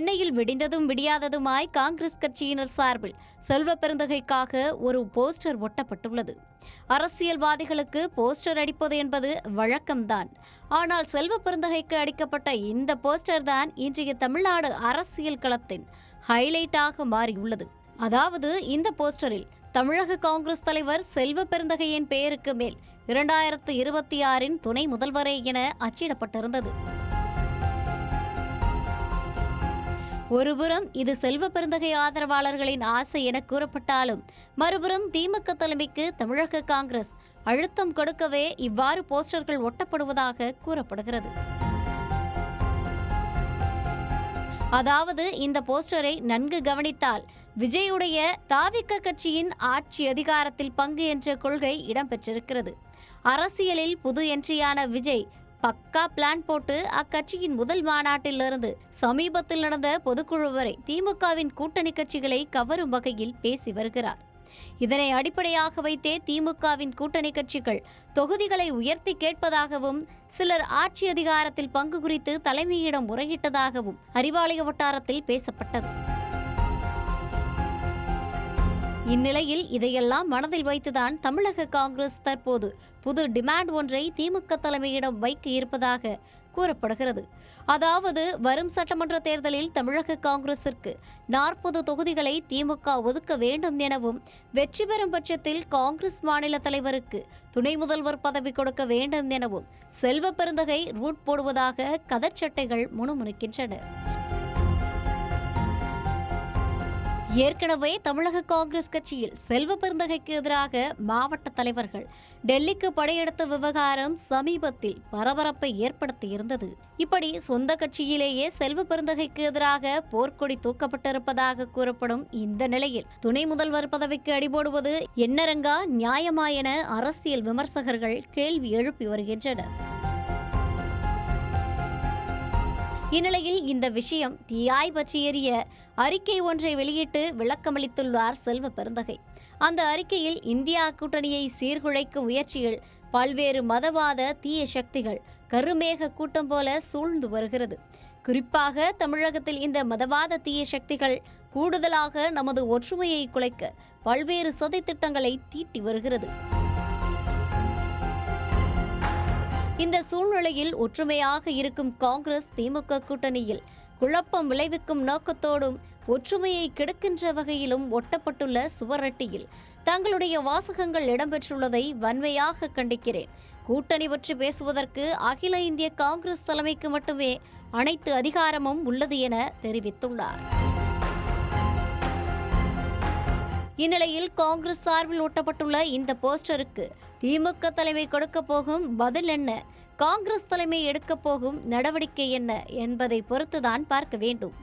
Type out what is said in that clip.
சென்னையில் விடிந்ததும் விடியாததுமாய் காங்கிரஸ் கட்சியினர் சார்பில் செல்வ பெருந்தகைக்காக ஒரு போஸ்டர் ஒட்டப்பட்டுள்ளது. அரசியல்வாதிகளுக்கு போஸ்டர் அடிப்பது என்பது வழக்கம்தான். ஆனால் செல்வ பெருந்தகைக்கு அடிக்கப்பட்ட இந்த போஸ்டர் தான் இன்றைய தமிழ்நாடு அரசியல் களத்தின் ஹைலைட்டாக மாறியுள்ளது. அதாவது இந்த போஸ்டரில் தமிழக காங்கிரஸ் தலைவர் செல்வ பெருந்தகையின் பெயருக்கு மேல் 2026 துணை முதல்வரே என அச்சிடப்பட்டிருந்தது. ஒருபுறம் இது செல்வ பெருந்தகை ஆதரவாளர்களின் ஆசை என கூறப்பட்டாலும், மறுபுறம் திமுக தலைமைக்கு தமிழக காங்கிரஸ் அழுத்தம் கொடுக்கவே இவ்வாறு போஸ்டர்கள் ஒட்டப்படுவதாக கூறப்படுகிறது. அதாவது இந்த போஸ்டரை நன்கு கவனித்தால் விஜயுடைய தாவிக கட்சியின் ஆட்சி அதிகாரத்தில் பங்கு என்ற கொள்கை இடம்பெற்றிருக்கிறது. அரசியலில் புது என்ட்ரியான விஜய் பக்கா பிளான் போட்டு அக்கட்சியின் முதல் மாநாட்டிலிருந்து சமீபத்தில் நடந்த பொதுக்குழு வரை திமுகவின் கூட்டணி கட்சிகளை கவரும் வகையில் பேசி வருகிறார். இதனை அடிப்படையாக வைத்தே திமுகவின் கூட்டணி கட்சிகள் தொகுதிகளை உயர்த்தி கேட்பதாகவும், சிலர் ஆட்சி அதிகாரத்தில் பங்கு குறித்து தலைமையிடம் முறையிட்டதாகவும் அறிவாலய வட்டாரத்தில் பேசப்பட்டது. இந்நிலையில் இதையெல்லாம் மனதில் வைத்துதான் தமிழக காங்கிரஸ் தற்போது புது டிமாண்ட் ஒன்றை திமுக தலைமையிடம் வைக்க இருப்பதாக கூறப்படுகிறது. அதாவது வரும் சட்டமன்ற தேர்தலில் தமிழக காங்கிரசிற்கு 40 தொகுதிகளை திமுக ஒதுக்க வேண்டும் எனவும், வெற்றி பெறும் பட்சத்தில் காங்கிரஸ் மாநில தலைவருக்கு துணை முதல்வர் பதவி கொடுக்க வேண்டும் எனவும் செல்வ பெருந்தகை ரூட் போடுவதாக கதர்ச்சட்டைகள் முணுமுணுக்கின்றன. ஏற்கனவே தமிழக காங்கிரஸ் கட்சியில் செல்வ பெருந்தகைக்கு எதிராக மாவட்ட தலைவர்கள் டெல்லிக்கு படையெடுத்த விவகாரம் சமீபத்தில் பரபரப்பை ஏற்படுத்தியிருந்தது. இப்படி சொந்த கட்சியிலேயே செல்வ பெருந்தகைக்கு எதிராக போர்க்கொடி தூக்கப்பட்டிருப்பதாக கூறப்படும் இந்த நிலையில் துணை முதல்வர் பதவிக்கு அடிபோடுவது என்னரங்கா நியாயமா என அரசியல் விமர்சகர்கள் கேள்வி எழுப்பி வருகின்றனர். இந்நிலையில் இந்த விஷயம் தீயாய் பற்றி எரிய அறிக்கை ஒன்றை வெளியிட்டு விளக்கமளித்துள்ளார் செல்வ பெருந்தகை. அந்த அறிக்கையில் இந்தியா கூட்டணியை சீர்குலைக்கும் முயற்சியில் பல்வேறு மதவாத தீய சக்திகள் கருமேக கூட்டம் போல சூழ்ந்து வருகிறது. குறிப்பாக தமிழகத்தில் இந்த மதவாத தீய சக்திகள் கூடுதலாக நமது ஒற்றுமையை குலைக்க பல்வேறு சதித்திட்டங்களை தீட்டி வருகிறது. இந்த சூழ்நிலையில் ஒற்றுமையாக இருக்கும் காங்கிரஸ் திமுக கூட்டணியில் குழப்பம் விளைவிக்கும் நோக்கத்தோடும் ஒற்றுமையை கெடுக்கின்ற வகையிலும் ஒட்டப்பட்டுள்ள சுவரொட்டியில் தங்களுடைய வாசகங்கள் இடம்பெற்றுள்ளதை வன்மையாக கண்டிக்கிறேன். கூட்டணி பற்றி பேசுவதற்கு அகில இந்திய காங்கிரஸ் தலைமைக்கு மட்டுமே அனைத்து அதிகாரமும் உள்ளது என தெரிவித்துள்ளார். இந்நிலையில் காங்கிரஸ் சார்பில் ஒட்டப்பட்டுள்ள இந்த போஸ்டருக்கு திமுக தலைமை கொடுக்க போகும் பதில் என்ன, காங்கிரஸ் தலைமை எடுக்க போகும் நடவடிக்கை என்ன என்பதை பொறுத்துதான் பார்க்க வேண்டும்.